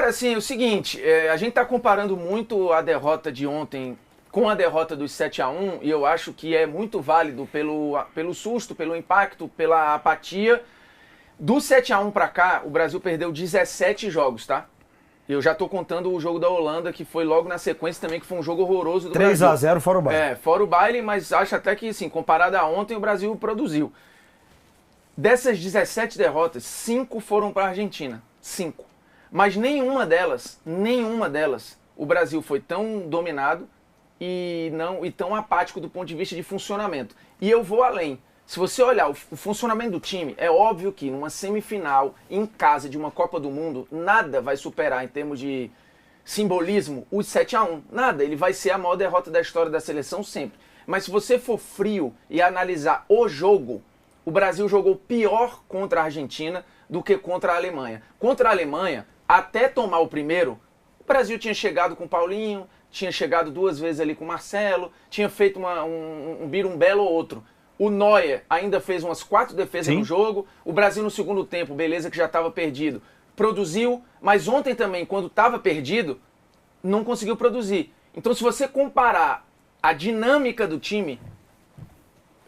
Cara, assim, o seguinte, a gente tá comparando muito a derrota de ontem com a derrota dos 7-1, e eu acho que é muito válido pelo susto, pelo impacto, pela apatia. Do 7-1 pra cá, o Brasil perdeu 17 jogos, tá? Eu já tô contando o jogo da Holanda, que foi logo na sequência também, que foi um jogo horroroso do Brasil. 3-0 fora o baile. Fora o baile, mas acho até que, assim, comparado a ontem, o Brasil produziu. Dessas 17 derrotas, 5 foram para a Argentina. 5. Mas nenhuma delas, o Brasil foi tão dominado e tão apático do ponto de vista de funcionamento. E eu vou além. Se você olhar o funcionamento do time, é óbvio que numa semifinal, em casa de uma Copa do Mundo, nada vai superar em termos de simbolismo os 7-1. Nada. Ele vai ser a maior derrota da história da seleção sempre. Mas se você for frio e analisar o jogo, o Brasil jogou pior contra a Argentina do que contra a Alemanha. Contra a Alemanha, até tomar o primeiro, o Brasil tinha chegado com o Paulinho, tinha chegado 2 vezes ali com o Marcelo, tinha feito um belo ou outro. O Neuer ainda fez umas 4 defesas no jogo. O Brasil no segundo tempo, beleza que já estava perdido, produziu. Mas ontem também, quando estava perdido, não conseguiu produzir. Então se você comparar a dinâmica do time,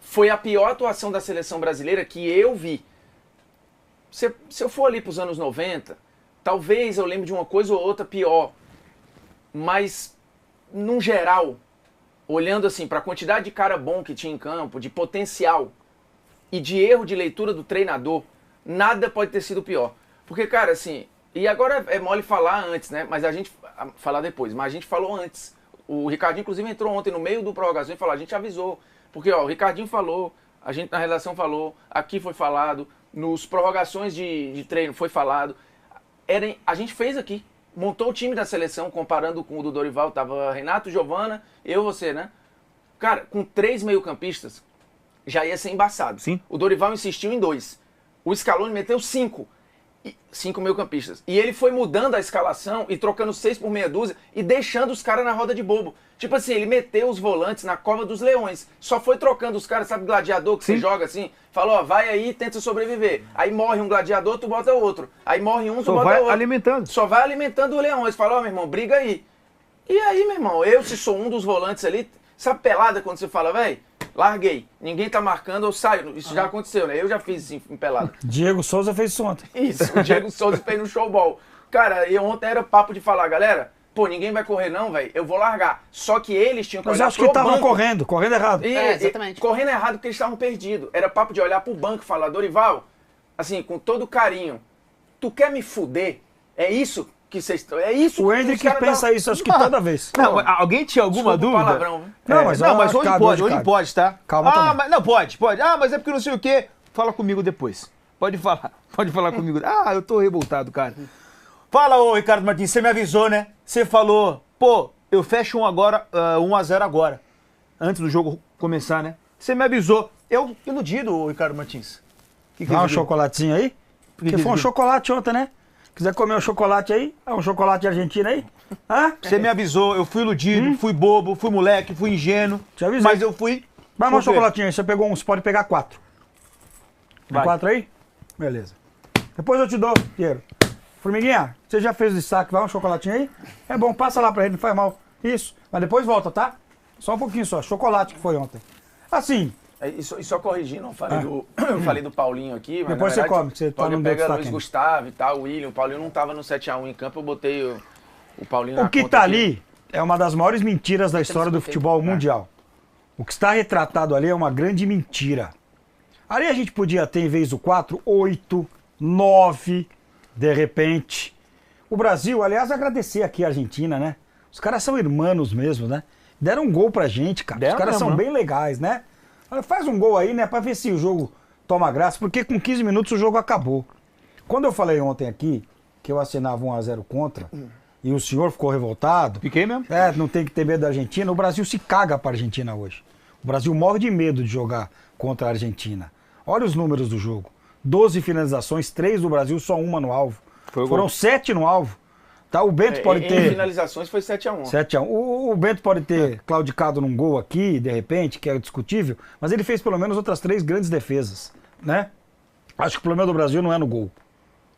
foi a pior atuação da seleção brasileira que eu vi. Se eu for ali para os anos 90, talvez eu lembre de uma coisa ou outra pior. Mas, num geral, olhando assim para a quantidade de cara bom que tinha em campo, de potencial e de erro de leitura do treinador, nada pode ter sido pior. Porque, cara, assim, e agora é mole falar antes, né? Mas a gente falar depois, mas a gente falou antes. O Ricardinho, inclusive, entrou ontem no meio do prorrogação e falou, a gente avisou. Porque, ó, o Ricardinho falou, a gente na redação falou, aqui foi falado, nos prorrogações de treino foi falado. A gente fez aqui. Montou o time da seleção, comparando com o do Dorival, tava Renato, Giovana, eu, você, né? Cara, com 3 meio-campistas, já ia ser embaçado. Sim. O Dorival insistiu em 2. O Scaloni meteu 5. 5 meio-campistas. E ele foi mudando a escalação e trocando 6 por meia dúzia e deixando os caras na roda de bobo. Tipo assim, ele meteu os volantes na cova dos leões. Só foi trocando os caras, sabe, gladiador que você joga assim? Falou, ó, vai aí e tenta sobreviver. Aí morre um gladiador, tu bota outro. Aí morre um, tu bota outro. Alimentando. Só vai alimentando o leões. Fala, ó, meu irmão, briga aí. E aí, meu irmão, eu se sou um dos volantes ali, sabe pelada quando você fala, velho, larguei, ninguém tá marcando, eu saio. Isso já aconteceu, né? Eu já fiz isso em pelada. Diego Souza fez isso ontem. Isso, o Diego Souza fez no showball. Cara, e ontem era papo de falar, galera, pô, ninguém vai correr não, velho, eu vou largar. Só que eles tinham que Mas olhar acho que estavam banco. correndo errado. Exatamente. Correndo errado porque eles estavam perdidos. Era papo de olhar pro banco e falar, Dorival, assim, com todo carinho, tu quer me fuder? É isso que vocês estão... É isso O que Hendrick os caras pensa isso, acho que toda vez. Não, alguém tinha alguma Desculpa o dúvida? palavrão, viu? Não, mas não, mas hoje cabe, pode, hoje cabe. pode, tá? Calma também. mas não, pode. Ah, mas é porque não sei o quê. Fala comigo depois. Pode falar comigo. Ah, eu tô revoltado, cara. Fala, ô Ricardo Martins, você me avisou, né? Você falou, pô, eu fecho 1-0 agora. Antes do jogo começar, né? Você me avisou. Eu iludido, ô Ricardo Martins. Dá um chocolatinho aí? Porque foi um chocolate ontem, né? Quiser comer um chocolate aí? Um chocolate argentino aí? Hã? Você me avisou, eu fui iludido, fui bobo, fui moleque, fui ingênuo. Te avisei. Mas eu fui... Vai um chocolatinho aí, você pegou um, você pode pegar 4. Tem Vai. 4 aí? Beleza. Depois eu te dou dinheiro. Formiguinha, você já fez o saque, vai um chocolatinho aí? É bom, passa lá pra ele, não faz mal. Isso, mas depois volta, tá? Só um pouquinho só, chocolate que foi ontem. Assim... E só corrigindo, eu falei do Paulinho aqui, mas Depois na você verdade, come, que você tá Paulinho no pega destaque Luiz ainda. Gustavo e tal, o William. O Paulinho não tava no 7-1 em campo, eu botei o Paulinho na O que conta tá aqui. ali é uma das maiores mentiras da história do futebol mundial. O que está retratado ali é uma grande mentira. Ali a gente podia ter, em vez do 4, 8, 9, de repente. O Brasil, aliás, agradecer aqui a Argentina, né? Os caras são irmãos mesmo, né? Deram um gol pra gente, cara. Deram Os caras mesmo, são né? bem legais, né? Faz um gol aí, né? Pra ver se o jogo toma graça, porque com 15 minutos o jogo acabou. Quando eu falei ontem aqui que eu assinava 1-0 contra, e o senhor ficou revoltado... Fiquei mesmo? Não tem que ter medo da Argentina. O Brasil se caga pra Argentina hoje. O Brasil morre de medo de jogar contra a Argentina. Olha os números do jogo. 12 finalizações, 3 do Brasil, só uma no alvo. Foram 7 no alvo. Tá, o Bento pode Em ter... finalizações foi 7-1. 7-1. O Bento pode ter claudicado num gol aqui, de repente, que é discutível, mas ele fez pelo menos outras 3 grandes defesas, né? Acho que o problema do Brasil não é no gol.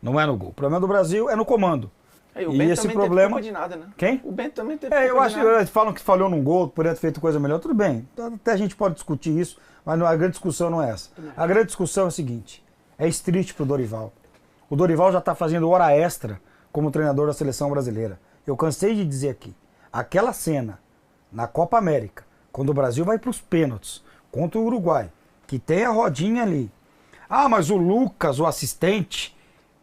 Não é no gol. O problema do Brasil é no comando. E o E Bento esse também problema... teve culpa de nada, né? Quem? O Bento também teve Eu culpa acho de nada. que falam que falhou num gol, poderia ter feito coisa melhor, tudo bem. Até a gente pode discutir isso, mas a grande discussão não é essa. A grande discussão é a seguinte: é triste pro Dorival. O Dorival já está fazendo hora extra como treinador da seleção brasileira. Eu cansei de dizer aqui, aquela cena na Copa América, quando o Brasil vai para os pênaltis contra o Uruguai, que tem a rodinha ali. Ah, mas o Lucas, o assistente,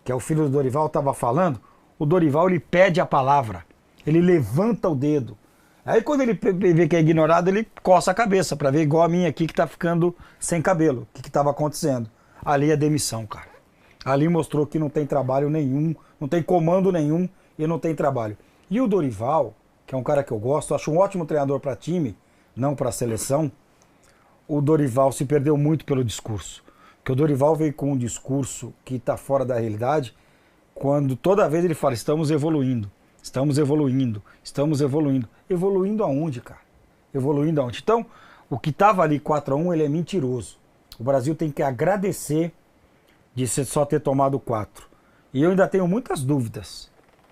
que é o filho do Dorival, estava falando, o Dorival ele pede a palavra, ele levanta o dedo. Aí quando ele vê que é ignorado, ele coça a cabeça para ver, igual a minha aqui que tá ficando sem cabelo. O que estava acontecendo? Ali é demissão, cara. Ali mostrou que não tem trabalho nenhum, não tem comando nenhum e não tem trabalho. E o Dorival, que é um cara que eu gosto, acho um ótimo treinador para time, não para seleção. O Dorival se perdeu muito pelo discurso. Porque o Dorival veio com um discurso que está fora da realidade, quando toda vez ele fala, estamos evoluindo, estamos evoluindo, estamos evoluindo. Evoluindo aonde, cara? Evoluindo aonde? Então, o que estava ali 4-1, ele é mentiroso. O Brasil tem que agradecer de só ter tomado 4. E eu ainda tenho muitas dúvidas.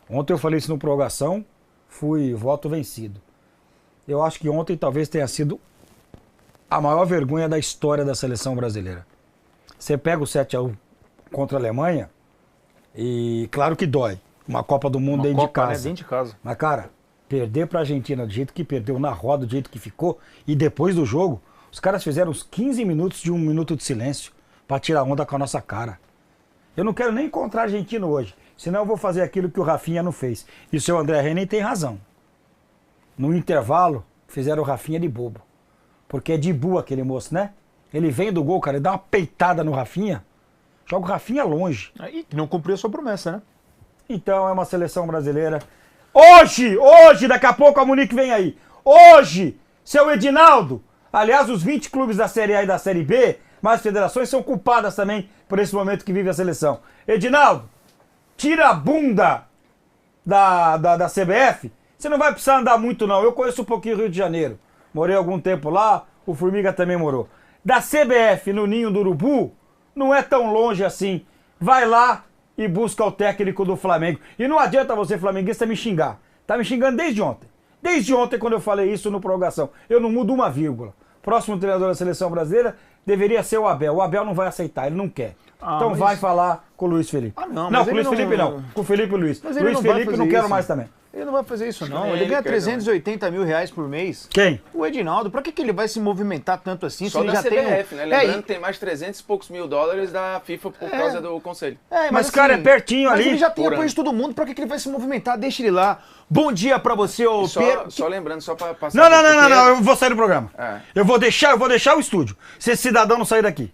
Ontem eu falei isso no prorrogação, fui voto vencido. Eu acho que ontem talvez tenha sido a maior vergonha da história da seleção brasileira. Você pega o 7-1 contra a Alemanha e claro que dói. Uma Copa do Mundo dentro de casa. Né? Dentro de casa. Mas, cara, perder pra Argentina do jeito que perdeu, na roda, do jeito que ficou, e depois do jogo, os caras fizeram uns 15 minutos de 1 minuto de silêncio pra tirar onda com a nossa cara. Eu não quero nem encontrar argentino hoje, senão eu vou fazer aquilo que o Rafinha não fez. E o seu André Henning tem razão. No intervalo, fizeram o Rafinha de bobo. Porque é de bu aquele moço, né? Ele vem do gol, cara, ele dá uma peitada no Rafinha, joga o Rafinha longe. Aí não cumpriu a sua promessa, né? Então é uma seleção brasileira. Hoje, daqui a pouco a Munique vem aí. Hoje, seu Edinaldo, aliás, os 20 clubes da Série A e da Série B, mas as federações são culpadas também por esse momento que vive a seleção. Edinaldo, tira a bunda da CBF. Você não vai precisar andar muito, não. Eu conheço um pouquinho o Rio de Janeiro. Morei algum tempo lá, o Formiga também morou. Da CBF no Ninho do Urubu, não é tão longe assim. Vai lá e busca o técnico do Flamengo. E não adianta você, flamenguista, me xingar. Tá me xingando desde ontem. Desde ontem, quando eu falei isso no prorrogação. Eu não mudo uma vírgula. Próximo treinador da seleção brasileira deveria ser o Abel. O Abel não vai aceitar, ele não quer. Então vai falar com o Luiz Felipe. Não, com o Luiz Felipe não. Com o Felipe Luiz. Luiz Felipe não quero mais também. Ele não vai fazer isso, não. Ele ganha 380 mil reais por mês. Quem? O Edinaldo. Pra que ele vai se movimentar tanto assim? Só se ele da já CBF, tem né? Lembrando que tem mais 300 e poucos mil dólares da FIFA por causa do conselho. Mas cara, é pertinho mas ali. ele já tem Por apoio ano. de todo mundo. Pra que ele vai se movimentar? Deixa ele lá. Bom dia pra você, ô Pedro. Só lembrando, só pra passar... Não, eu vou sair do programa. É. Eu vou deixar o estúdio. Se esse cidadão não sair daqui.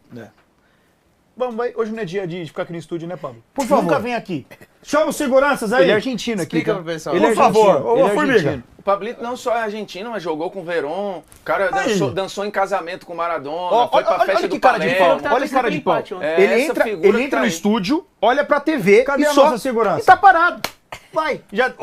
Vamos, vai. Hoje não é dia de ficar aqui no estúdio, né, Pablo? Por favor. Nunca vem aqui. Chama os seguranças aí. Ele é argentino aqui. Explica tá? pro pessoal. Ele é Por favor. argentino, Ô, ele é Formiga. argentino. O Pablito não só é argentino, mas jogou com o Verón. O cara dançou em casamento com o Maradona, Ó, foi pra festa olha do que cara de pau. Palermo. Tá Olha que cara de pau. empate ontem. É, Ele essa entra, figura ele que entra tá no aí. estúdio, olha pra TV Cadê e a só... nossa segurança? E tá parado. Vai. Já...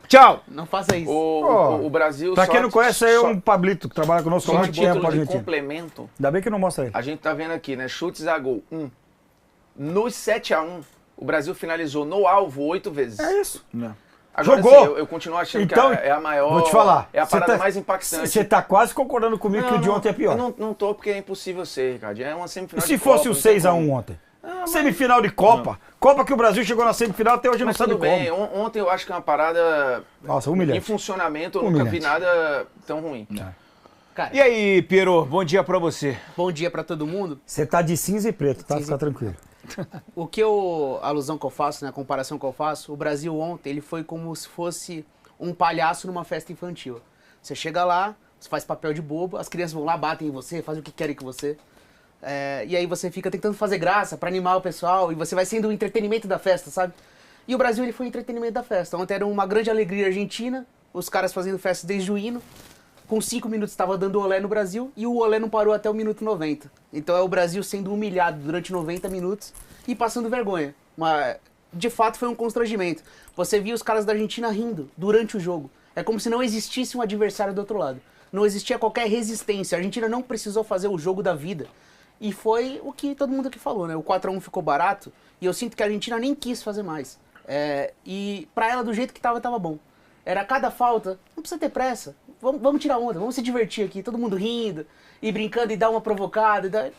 Tchau. Não faça isso. O Brasil Pra só- quem não conhece, aí é só- um Pablito que trabalha conosco há Só a muito tempo, título de argentino. complemento, Ainda bem que não mostra ele. a gente tá vendo aqui, né? Chutes a gol, 1. Nos 7-1, o Brasil finalizou no alvo 8 vezes. É isso. Agora, Jogou. assim, eu continuo achando Então, que é a maior... vou te falar. É a Você parada tá- mais impactante. Você tá quase concordando comigo que o de ontem é pior. Eu não tô, porque é impossível ser, Ricardo. É uma E semifinal se de fosse Copa, o não tem 6x1 como. ontem? Semifinal de Copa. Copa que o Brasil chegou na semifinal, até hoje não Mas sabe tudo bem, como. ontem eu acho que é uma parada Nossa, em humilhante. funcionamento, eu Humilhante. nunca vi nada tão ruim. Cara, E aí, Piero, bom dia pra você. bom dia pra todo mundo. Você tá de cinza e preto, tá? Cinza Fica e- tranquilo. A alusão que eu faço, né, a comparação que eu faço, o Brasil ontem, ele foi como se fosse um palhaço numa festa infantil. Você chega lá, você faz papel de bobo, as crianças vão lá, batem em você, fazem o que querem com você. E aí você fica tentando fazer graça pra animar o pessoal, e você vai sendo o entretenimento da festa, sabe? E o Brasil, ele foi o entretenimento da festa. Ontem era uma grande alegria argentina, os caras fazendo festa desde o hino. Com 5 minutos estava dando olé no Brasil e o olé não parou até o minuto 90. Então é o Brasil sendo humilhado durante 90 minutos e passando vergonha. De fato foi um constrangimento. Você via os caras da Argentina rindo durante o jogo. É como se não existisse um adversário do outro lado. Não existia qualquer resistência. A Argentina não precisou fazer o jogo da vida. E foi o que todo mundo aqui falou, né? O 4-1 ficou barato e eu sinto que a Argentina nem quis fazer mais. E pra ela, do jeito que tava bom. Era cada falta, não precisa ter pressa. Vamos tirar onda, vamos se divertir aqui, todo mundo rindo e brincando e dar uma provocada.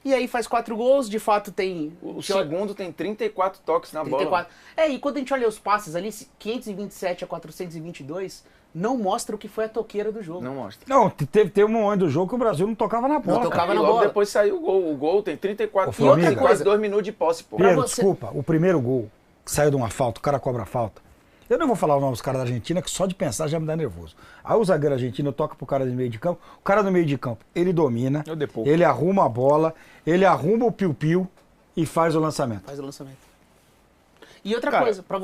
E aí faz 4 gols, de fato tem... O segundo tem 34 toques na 34. bola. E quando a gente olha os passes ali, 527 a 422, não mostra o que foi a toqueira do jogo. Não mostra. Não, teve um momento do jogo que o Brasil não tocava na bola. Não tocava E na logo bola. depois saiu o gol. O gol tem 34 Ô, Flamengo. toques e quase 2 minutos de posse, pô. Pedro, você- desculpa, o primeiro gol que saiu de uma falta, o cara cobra a falta. Eu não vou falar o nome dos caras da Argentina, que só de pensar já me dá nervoso. Aí o zagueiro argentino toca pro cara do meio de campo, o cara do meio de campo, ele domina, Eu dei pouco. ele arruma a bola, ele arruma o piu-piu e faz o lançamento. Faz o lançamento. E outra Cara, coisa, pra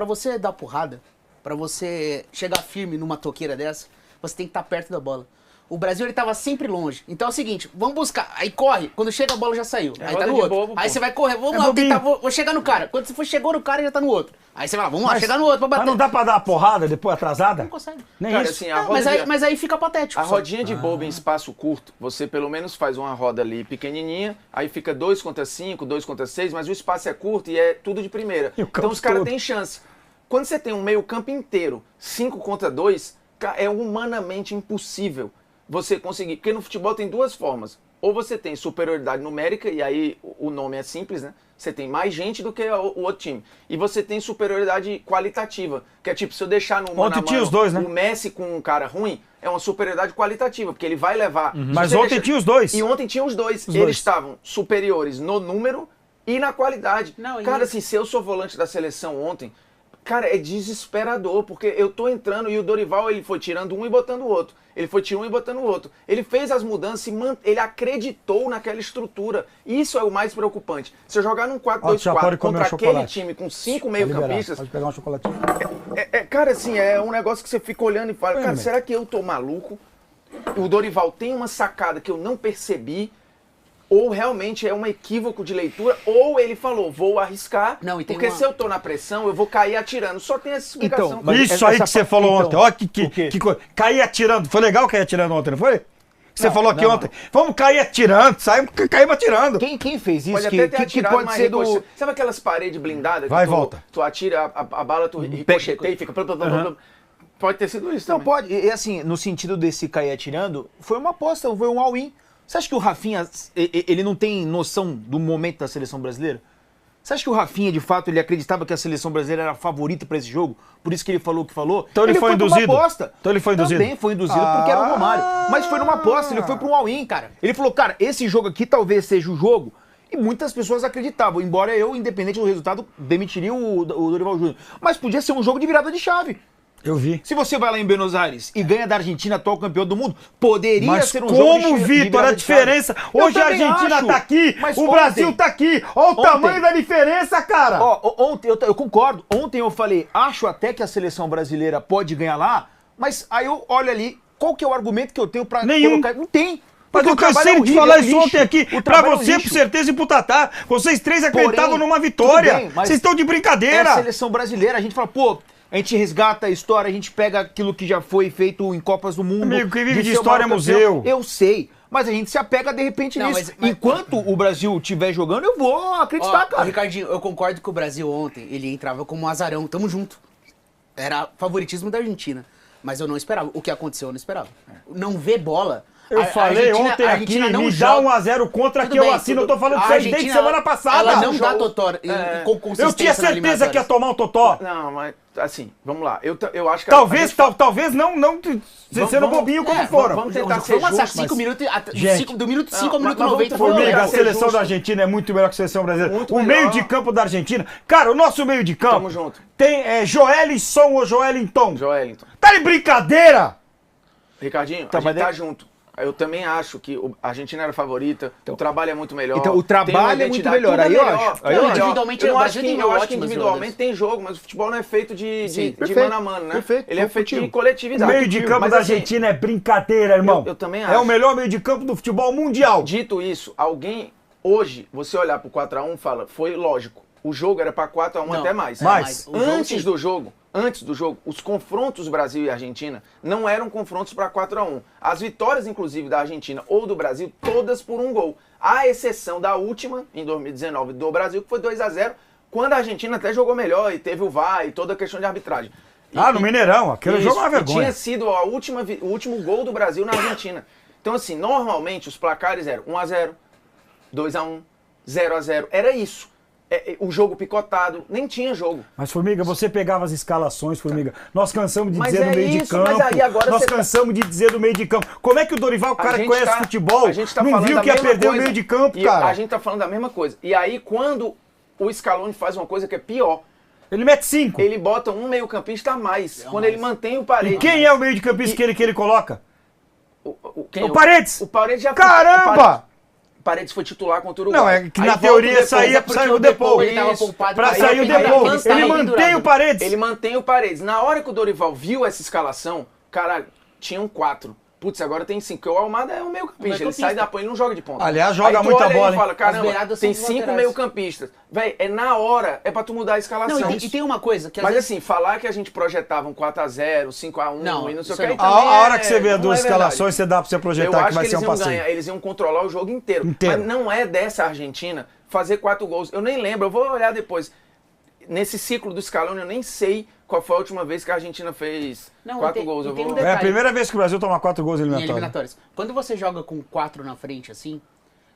você dar porrada, pra você chegar firme numa toqueira dessa, você tem que estar perto da bola. O Brasil, ele tava sempre longe. Então é o seguinte, vamos buscar. Aí corre, quando chega a bola já saiu. Aí roda tá no de outro. bobo, Aí pô. você vai correr, vamos É lá, bobinho. tentar, vou chegar no cara. Quando você chegou no cara, já tá no outro. Aí você vai lá, vamos lá, chegar no outro pra Mas bater. não dá pra dar uma porrada depois atrasada? Não consegue. Nem Cara, isso. assim, a Ah, roda mas aí fica patético. A só. rodinha de bobo em espaço curto, você pelo menos faz uma roda ali pequenininha, aí fica 2 contra 5, 2 contra 6, mas o espaço é curto e é tudo de primeira. E o campo Então os caras todo. têm chance. Quando você tem um meio campo inteiro, 5 contra 2, é humanamente impossível você conseguir. Porque no futebol tem 2 formas. Ou você tem superioridade numérica, e aí o nome é simples, né? Você tem mais gente do que o outro time. E você tem superioridade qualitativa, que é tipo, se eu deixar no mano Ontem a tinha mano os dois, né? o Messi com um cara ruim, é uma superioridade qualitativa, porque ele vai levar... Se Mas você ontem tinha os dois. E ontem tinha os dois. Os Eles dois. estavam superiores no número e na qualidade. Não, e- Cara, assim, se eu sou volante da seleção ontem, cara, é desesperador, porque eu tô entrando e o Dorival, ele foi tirando um e botando o outro. Ele foi tirando um e botando o outro. Ele fez as mudanças e ele acreditou naquela estrutura. Isso é o mais preocupante. Se eu jogar num Ó, já pode 4-2-4 comer contra um aquele chocolate. time com 5 Tá liberado. meio-campistas, Pode pegar um chocolatinho. cara, assim, é um negócio que você fica olhando e fala, cara, Realmente. será que eu tô maluco? O Dorival tem uma sacada que eu não percebi, ou realmente é um equívoco de leitura, ou ele falou, vou arriscar, Não, e tem porque uma- se eu tô na pressão, eu vou cair atirando. Só tem essa explicação. Então, mas Isso aí essa que você parte- falou então, ontem. Ó, o quê? que coisa. Cair atirando. Foi legal cair atirando ontem, não foi? Você Não, falou aqui não, ontem. Vamos cair atirando. Saímos, caímos atirando. Quem fez isso? Pode que, até ter que atirado, pode mas ser do... ricoche- Sabe aquelas paredes blindadas? Vai e que tu, volta. Tu atira a bala, tu ricocheteia e fica... blá, blá, blá, blá, blá. Pode ter sido isso Não, também. pode. E assim, no sentido desse cair atirando, foi uma aposta, foi um all-in. Você acha que o Rafinha, ele não tem noção do momento da seleção brasileira? Você acha que o Rafinha, de fato, ele acreditava que a seleção brasileira era a favorita para esse jogo? Por isso que ele falou o que falou? Então ele foi pra induzido? uma aposta. Então ele foi induzido? Também foi induzido porque era o Romário. Mas foi numa aposta, ele foi para um all-in, cara. Ele falou, cara, esse jogo aqui talvez seja o jogo. E muitas pessoas acreditavam, embora eu, independente do resultado, demitiria o Dorival Júnior. Mas podia ser um jogo de virada de chave. Eu vi. Se você vai lá em Buenos Aires e ganha da Argentina, atual campeão do mundo, poderia Mas ser um jogo de como, de Vitor, virada a de chave. diferença? Eu Hoje a também Argentina acho, tá aqui, mas o ontem- Brasil tá aqui. Olha o Ontem- tamanho da diferença, cara. Ó, ontem, eu concordo, ontem eu falei, acho até que a seleção brasileira pode ganhar lá, mas aí eu olho ali, qual que é o argumento que eu tenho pra Nenhum. colocar? Não tem. Mas Porque eu o trabalho cansei é de horrível, falar é um isso lixo. ontem aqui. O Pra trabalho é um você, pro lixo. Certeza e pro Tatá. Vocês três acreditavam Porém, numa tudo vitória. bem, mas Vocês estão de É a brincadeira. seleção brasileira, a gente fala, pô, a gente resgata a história, a gente pega aquilo que já foi feito em Copas do Mundo. Amigo, quem vive de ser o história é maior campeão. museu. Eu sei, mas a gente se apega de repente Não, nisso. mas- Enquanto o Brasil estiver jogando, eu vou acreditar, Ó, cara. Ricardinho, eu concordo que o Brasil ontem, ele entrava como um azarão, tamo junto. Era favoritismo da Argentina. Mas eu não esperava. O que aconteceu, eu não esperava. Não ver bola. Eu A falei Argentina- ontem a aqui, Argentina não me joga. dá 1-0 contra Tudo que eu bem, assino. Eu tudo- tô falando a pra vocês desde Argentina, semana passada. Ela não dá jogo- totó com consistência Eu tinha na certeza eliminatórias. que ia tomar um totó. Não, mas assim, vamos lá. Eu acho que... Talvez, talvez não sendo vamos- bobinho como É, foram. vamos tentar Foi ser uma justos, 5 mas- minutos, Gente. do minuto 5 ao Não, minuto mas 90 vamos foi Formiga, tentar a ser seleção justo. da Argentina é muito melhor que a seleção brasileira. Muito O melhor. meio de campo da Argentina. Cara, o nosso meio de campo Tamo junto. tem Joelisson ou Joelinton. Joelinton. Tá de brincadeira? Ricardinho, Tá, a mas gente tá é- junto. Eu também acho que a Argentina era a favorita, o trabalho é muito melhor. Então, o trabalho tem uma é muito identidade, melhor, tudo é aí eu melhor, acho. tudo Aí é eu melhor. acho. Individualmente, eu o não acho Brasil que, tem eu acho que ótimas individualmente jogadoras. tem jogo, mas o futebol não é feito de perfeito, mano a mano, né? perfeito, Ele é tô feito de contigo. O coletividade. meio de campo Mas, da assim, Argentina é brincadeira, irmão. eu também É acho. o melhor meio de campo do futebol mundial. Dito isso, alguém, hoje, você olhar pro 4-1 e fala, foi lógico, o jogo era pra 4-1 Não, até mais. Mais. o jogo Antes do jogo, os confrontos Brasil e Argentina não eram confrontos para 4-1. As vitórias, inclusive, da Argentina ou do Brasil, todas por um gol. À exceção da última, em 2019, do Brasil, que foi 2-0, Quando a Argentina até jogou melhor e teve o VAR e toda a questão de arbitragem. No Mineirão, aquele jogo é uma vergonha. Tinha sido o último gol do Brasil na Argentina. Então, assim, normalmente os placares eram 1-0, 2-1, 0-0. Era isso. O jogo picotado, nem tinha jogo. Mas, Formiga, você pegava as escalações, Formiga. Nós cansamos de Mas dizer é do meio de isso, campo. mas aí agora Nós você cansamos de dizer do meio de campo. Como é que o Dorival, o cara que conhece futebol, não viu que ia perder o meio de campo, cara? A gente tá falando da mesma coisa. E aí, quando o Scaloni faz uma coisa que é pior, ele mete 5. ele bota um meio-campista a mais. Quando ele mantém o Paredes. E quem é o meio de campista que ele coloca? O Paredes! O Paredes já Caramba! O Paredes foi titular contra o Uruguai. Não, é que Aí na teoria saiu o Depou. Ele tava poupado Pra aí sair o ele Depou. estava Ele mantém pendurado. o Paredes. Ele mantém o Paredes. Na hora que o Dorival viu essa escalação, cara, tinham 4. Putz, agora tem 5. Porque o Almada é um meio-campista. Ele sai da ponta, ele não joga de ponta. Aliás, joga aí tu muita olha bola, e fala, As caramba, beiradas tem são 5 laterais. meio-campistas. Véi, na hora, é pra tu mudar a escalação. Não, e tem uma coisa que às Mas vezes... assim, falar que a gente projetava um 4-0, 5-1 Não, e não sei o isso que, aí aí não. A também hora que você vê as não duas é verdade. escalações, você dá pra você Eu projetar acho que vai que ser eles um iam passeio. ganhar, eles iam controlar o jogo inteiro. Inteiro. Mas não é dessa Argentina fazer 4 gols. Eu nem lembro, eu vou olhar depois. Nesse ciclo do Scaloni, eu nem sei qual foi a última vez que a Argentina fez Não, 4 e tem- gols. e Eu tem um vou... detalhe. É a primeira vez que o Brasil toma 4 gols em eliminatórios. eliminatórias. Quando você joga com 4 na frente, assim,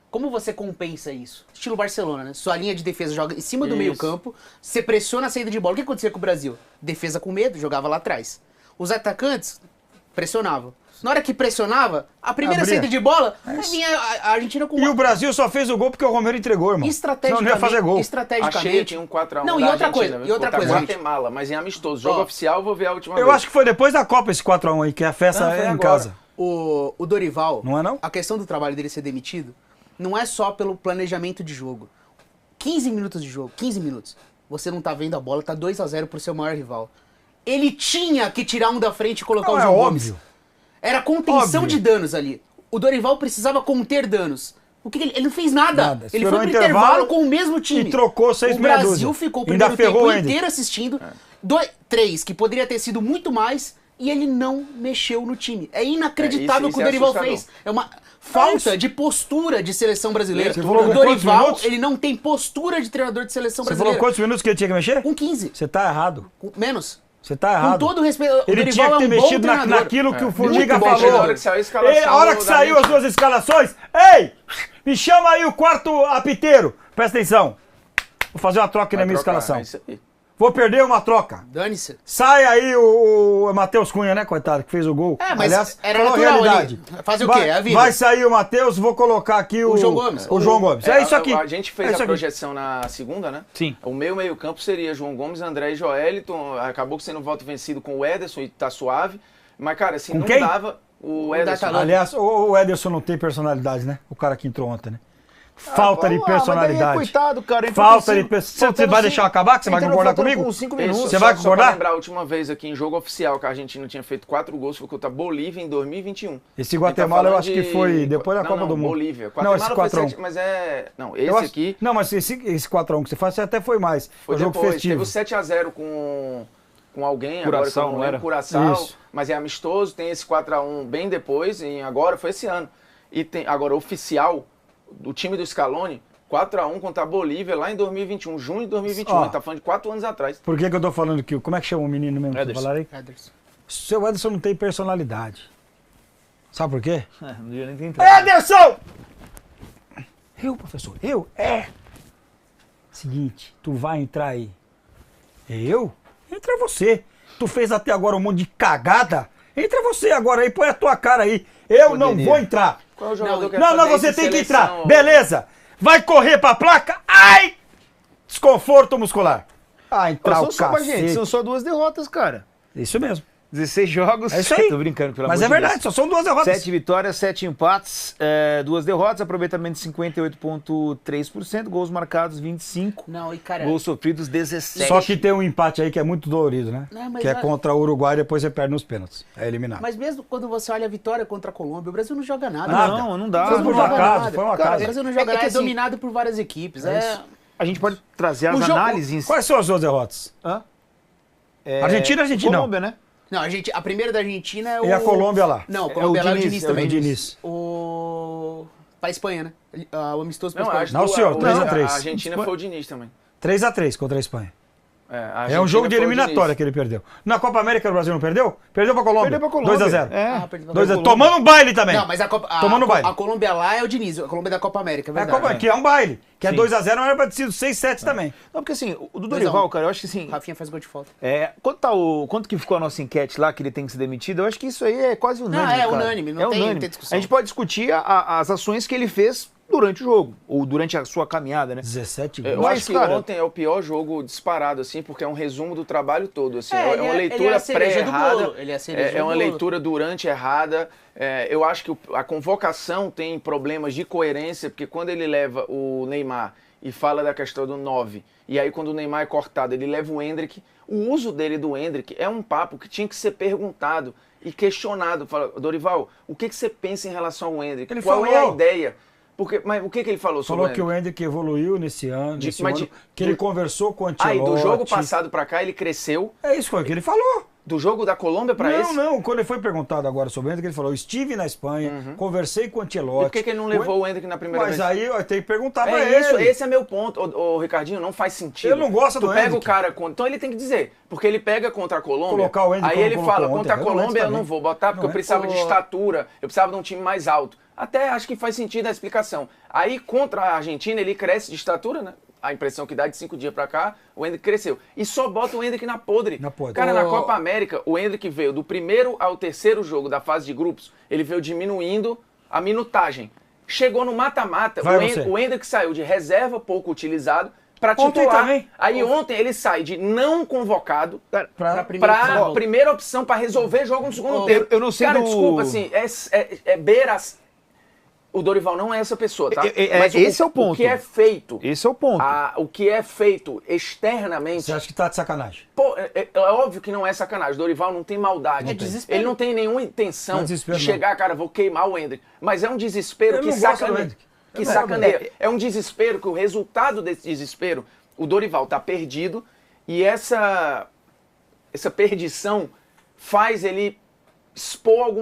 como você compensa isso? Estilo Barcelona, né? Sua linha de defesa joga em cima do Isso. meio campo, você pressiona a saída de bola. O que acontecia com o Brasil? Defesa com medo, jogava lá atrás. Os atacantes pressionavam. Na hora que pressionava, a primeira Abria. saída de bola, vinha a Argentina com E o Brasil só fez o gol porque o Romero entregou, irmão. Senão não ia fazer gol. Achei que tinha um 4x1 Não, e da outra Argentina, coisa, viu? e outra Contra coisa, gente. Guatemala, mas em amistoso. Jogo Ó. oficial, eu vou ver a última Eu vez. acho que foi depois da Copa esse 4x1 aí, que a festa Não, foi é em agora. casa. O Dorival, Não é não? a questão do trabalho dele ser demitido, não é só pelo planejamento de jogo. 15 minutos de jogo, 15 minutos. Você não tá vendo a bola, tá 2-0 pro seu maior rival. Ele tinha que tirar um da frente e colocar Não, o é João óbvio. Gomes. Era contenção Óbvio. de danos ali. O Dorival precisava conter danos. O que ele não fez nada. Nada. Ele Esperou foi pro o intervalo intervalo com o mesmo time. e trocou 6 O meia Brasil dúzia. ficou o Ainda primeiro ferrou tempo o Ender. inteiro assistindo. 3, que poderia ter sido muito mais, e ele não mexeu no time. É inacreditável isso o que o é Dorival assustador. fez. É uma falta de postura de seleção brasileira. Você falou O com quantos Dorival, minutos? ele não tem postura de treinador de seleção Você falou brasileira. quantos minutos que ele tinha que mexer? Com 15. Você tá errado. Menos. Você tá errado. Com todo o respeito, o Ele Dorival tinha que ter é um bom mexido treinador. naquilo que o Muito Formiga bom falou. treinador. Na hora que saiu a escalação A hora que da saiu as Argentina. duas escalações, ei, me chama aí o quarto apiteiro. Presta atenção. Vou fazer uma troca na Vai minha trocar, escalação. é isso aí. Vou perder uma troca. Dane-se. Sai aí o Matheus Cunha, né, coitado, que fez o gol. É, mas Aliás, era falou a natural realidade. ali. Fazer o Vai- quê? É a vida. Vai sair o Matheus, vou colocar aqui o João Gomes. O João Gomes. É isso aqui. A gente fez É isso a aqui. projeção na segunda, né? Sim. O meio campo seria João Gomes, André e Joeliton. Acabou sendo um voto vencido com o Ederson e tá suave. Mas, cara, assim, Com não quem? dava o Ederson. Atalanta. Aliás, o Ederson não tem personalidade, né? O cara que entrou ontem, né? Falta de Mas daí é personalidade. coitado, cara. entrou Falta com de cinco- personalidade. Você faltando vai deixar eu acabar? Que você vai entrou concordar faltando comigo? Com 5 Isso, minutos. Você vai só concordar? pra lembrar, a última vez aqui em jogo oficial que a Argentina tinha feito 4 gols foi contra a Bolívia em 2021. Esse A gente tá Guatemala eu falando acho que foi depois da não, Copa não, do Mundo. Bolívia. Não, esse Guatemala 4x1. foi 7, mas é... Não, esse Eu acho- aqui Não, mas esse 4x1 que você faz até foi mais. foi o jogo depois. festivo. Teve o 7x0 com alguém, Curaçao, agora que eu não não lembro, era? Curaçao, Isso. mas é amistoso. Tem esse 4x1 bem depois, e agora foi esse ano. E tem agora oficial, do time do Scaloni, 4x1 contra a Bolívia lá em 2021, junho de 2021. Ó. Ele tá falando de 4 anos atrás. Por que eu tô falando que como é que chama o menino mesmo que Ederson. falaram aí? Ederson. Seu Ederson não tem personalidade. Sabe por quê? Não devia nem ter entrado. Ederson! Eu, professor, eu? É. Seguinte, tu vai entrar aí. Eu? Entra você. Tu fez até agora um monte de cagada. Entra você agora aí, põe a tua cara aí. Eu não Poderia. vou entrar. Qual é o jogador Não, que vai Não, fazer você isso tem em que seleção? entrar. Beleza. Vai correr pra placa. Ai! Desconforto muscular. Ah, entrar São o só, cacete. gente, são só 2 derrotas, cara. Isso mesmo. 16 jogos. É isso aí. Tô brincando, pelo Mas amor é de verdade, Deus. só são 2 derrotas. 7 vitórias, 7 empates, 2 derrotas, aproveitamento de 58,3%, gols marcados 25, Não, e cara... gols sofridos 17. Só que tem um empate aí que é muito dolorido, né? Não, mas que é é- contra o Uruguai e depois você perde nos pênaltis. É eliminado. Mas mesmo quando você olha a vitória contra a Colômbia, o Brasil não joga nada. Nada. Não O dá. Brasil Foi não um joga acaso, nada. foi um Cara, acaso. o Brasil não joga É que nada, é assim, dominado por várias equipes. A gente pode trazer as O jogo- análises. Quais são as 2 derrotas? Hã? Argentina, Argentina Colômbia, né? Não, a primeira da Argentina é o... E a Colômbia lá? Não, a É Colômbia o lá é o Diniz, Diniz é o também. Diniz. Pra Espanha, né? O amistoso pra Não, Espanha. acho Não, que senhor, 3 a 3. A Argentina foi o Diniz também. 3-3 contra a Espanha. a É um Argentina jogo de foi o eliminatória Diniz. que ele perdeu. Na Copa América o Brasil não perdeu? Perdeu pra Colômbia. Perdeu pra Colômbia. 2-0. É. perdeu pra 2-0. Tomando um baile também. Não, mas Tomando baile. a Colômbia lá é o Diniz, a Colômbia é da Copa América, é É a verdade. Copa, que é um baile. Que é Sim. 2-0, mas era pra ter sido 6-7 também. Não, porque assim, o do 2 a 1. Dorival, cara, eu acho que assim... Rafinha faz gol de falta. Quanto que ficou a nossa enquete lá, que ele tem que ser demitido, eu acho que isso aí é quase unânime, Não, é cara. unânime, não tem discussão. A gente pode discutir as ações que ele fez durante o jogo, ou durante a sua caminhada, né? 17 Eu gols. Mas, acho que cara- ontem é o pior jogo disparado, assim, porque é um resumo do trabalho todo. Assim, É, é ele uma é- leitura ele é a cereja do pré-errada. bolo, ele é a cereja É do uma bolo. leitura durante errada. Eu acho que a convocação tem problemas de coerência, porque quando ele leva o Neymar e fala da questão do 9, e aí quando o Neymar é cortado, ele leva o Endrick, o uso dele do Endrick é um papo que tinha que ser perguntado e questionado. Fala, Dorival, o que você pensa em relação ao Endrick? Ele Qual é falou. a ideia? Mas o que ele falou sobre Falou o que Endrick? o Endrick evoluiu nesse ano, mas que ele conversou com o Ancelotti. Ah, e do jogo passado pra cá ele cresceu. É isso, foi o que ele falou. Do jogo da Colômbia pra esse? Não, quando ele foi perguntado agora sobre o Endrick, ele falou, estive na Espanha, conversei com o E Ancelotti. por que ele não levou o Endrick na primeira Mas vez? aí ó, tem que perguntar pra É isso, ele. esse é meu ponto, ô, Ricardinho, não faz sentido. Ele não gosta tu do pega Endrick. o cara, então ele tem que dizer, porque ele pega contra a Colômbia, Colocar o Endrick aí como ele colocou fala, ontem, contra a eu não Colômbia eu também. não vou botar, porque Não eu é? precisava de estatura, eu precisava de um time mais alto. Até acho que faz sentido a explicação. Aí contra a Argentina ele cresce de estatura, né? A impressão que dá de 5 dias pra cá, o Endrick cresceu. E só bota o Endrick na podre. Na podre. Cara, na Copa América, o Endrick veio do primeiro ao terceiro jogo da fase de grupos, ele veio diminuindo a minutagem. Chegou no mata-mata, Vai você. o Endrick saiu de reserva, pouco utilizado, pra Ontem titular. também. Aí ontem ele sai de não convocado Pra pra primeira opção pra resolver jogo no segundo tempo. eu não sei Cara, do- desculpa, assim, é beira... O Dorival não é essa pessoa, tá? Mas esse é o ponto. O que é feito... Esse é o ponto. O que é feito externamente... Você acha que tá de sacanagem? Pô, é óbvio que não é sacanagem. O Dorival não tem maldade. É desespero. Ele não tem nenhuma intenção Não é de desespero, chegar, cara, vou queimar o Endrick. Mas é um desespero Ele que não gosta do sacaneia. Endrick. Que sacaneia. É um desespero que o resultado desse desespero, o Dorival tá perdido e essa perdição faz ele expor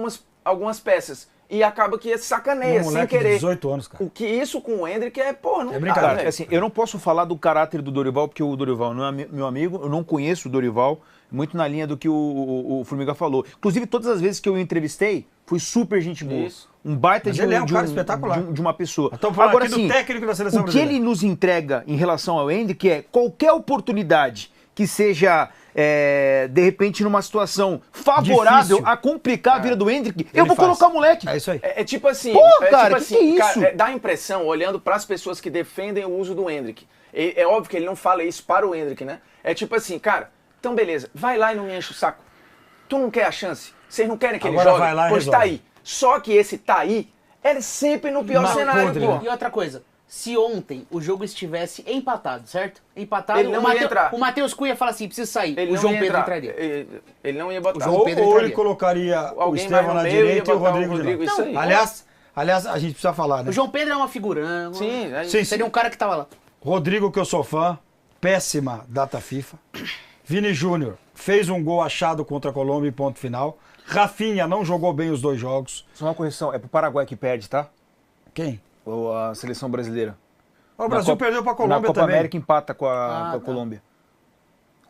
algumas peças. E acaba que sacaneia, Um sem moleque de querer. 18 anos, cara. O que isso com o Endrick é, pô, não É dá, brincadeira. velho. Assim, eu não posso falar do caráter do Dorival, porque o Dorival não é meu amigo, eu não conheço o Dorival, muito na linha do que o Formiga falou. Inclusive, todas as vezes que eu o entrevistei, foi super gente boa. Isso. Um baita Mas de, ele é um de cara espetacular. de uma pessoa. Estamos falando Agora, aqui do assim, técnico da seleção o que brasileira. ele nos entrega em relação ao Endrick é qualquer oportunidade que seja, de repente, numa situação favorável Difícil. a complicar a vida do Endrick, eu vou faz. colocar o moleque. É isso aí. É tipo assim, Pô, é cara, tipo que é isso? dá a impressão, olhando para as pessoas que defendem o uso do Endrick. É óbvio que ele não fala isso para o Endrick, né? É tipo assim, cara, então beleza, vai lá e não me enche o saco. Tu não quer a chance? Vocês não querem que ele Agora jogue? vai lá e Pois resolve. tá aí. Só que esse tá aí, é sempre no pior Na cenário, podre, pô. né? E outra coisa, se ontem o jogo estivesse empatado, certo? Empatado, Ele não ia entrar. o Matheus Cunha fala assim, precisa sair. Ele o não João ia Pedro entrar. entraria. Ele não ia botar. João Ou, Pedro ou ele entraria. colocaria o Alguém vai Estevão no na meio e ia direita e o botar Rodrigo de lado. isso aí. Aliás, a gente precisa falar, né? O João Pedro é uma figura. Sim, Sim, Seria um cara que tava lá. Rodrigo, que eu sou fã, péssima data FIFA. Vini Júnior fez um gol achado contra a Colômbia e ponto final. Rafinha não jogou bem os 2 jogos. Só uma correção, é pro Paraguai que perde, tá? Quem? Ou a seleção brasileira. O Brasil perdeu pra Colômbia na Copa também. América empata com a tá. Colômbia.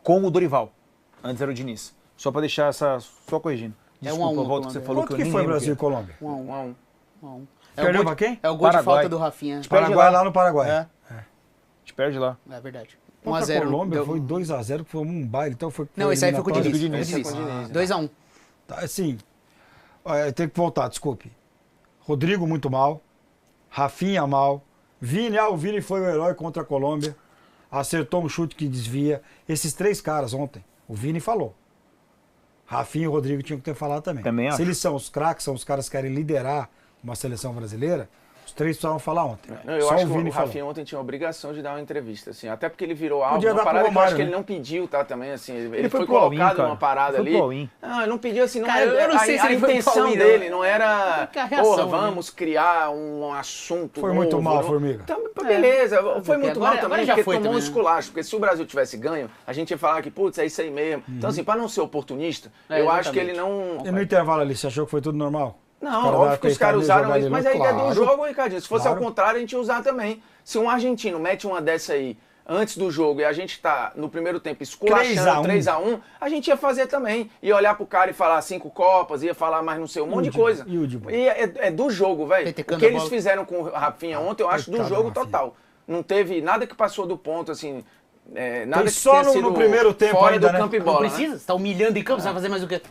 Com o Dorival. Antes era o Diniz. Só pra deixar essa... Só corrigindo. É 1 a 1 Desculpa, a volta que você Colômbia. falou Quanto que eu que nem foi lembro Brasil e quem é. Colômbia? 1 a 1. 1 a 1. 1 a 1. Perdeu o gol pra quem? É o gol de Paraguai. falta do Rafinha. Perde Paraguai lá. lá no Paraguai. É. A gente perde lá. É verdade. Contra 1 a 0. a Colômbia deu- foi 2-0, que foi um baile. Então foi, Não, esse aí foi com o eliminatória. Diniz. Esse é com o Diniz, né? 2 a 1. Tá, assim, eu tenho que voltar, desculpe. Rodrigo muito mal. Rafinha mal. Vini, o Vini foi o herói contra a Colômbia. Acertou um chute que desvia. Esses 3 caras ontem, o Vini falou. Rafinha e o Rodrigo tinham que ter falado também. Também acho. Se eles são os craques, são os caras que querem liderar uma seleção brasileira, os 3 precisavam falar ontem. Não, eu Só acho o que Vini o falou. Rafinha ontem tinha a obrigação de dar uma entrevista, assim, até porque ele virou alvo, Podia uma dar pro parada que eu Romário, acho que né? ele não pediu, tá, também, assim, ele foi foi pro all-in, colocado cara. numa parada Foi ali. pro all-in. Não, ele não pediu assim, não Cara, é, eu não sei se a ele foi pro intenção all-in, dele não. não era, Que a reação, porra, né? vamos criar um assunto Foi muito novo, mal, não. Formiga. Então, beleza, foi porque muito agora- mal agora também, já porque foi tomou um também, né? esculacho, porque se o Brasil tivesse ganho, a gente ia falar que, putz, é isso aí mesmo. Então, assim, pra não ser oportunista, É, eu acho que exatamente. ele não... E no intervalo ali, você achou que foi tudo normal? Não, caras óbvio que os caras deitaram usaram ali, isso, mas jogaram a ali, ideia do claro. jogo, Ricardinho, se fosse Claro. ao contrário, a gente ia usar também. Se um argentino mete uma dessa aí, antes do jogo e a gente tá no primeiro tempo esculachando 3x1, a gente ia fazer também. Ia olhar pro cara e falar 5 copas, ia falar mais não sei, um monte de coisa. E é do jogo, velho. O que eles fizeram com o Rafinha ontem, eu acho do jogo total. Não teve nada que passou do ponto, assim... nada que só no primeiro tempo fora ainda, do campo e bola. Não precisa, você tá humilhando em campo, você vai fazer mais o quê?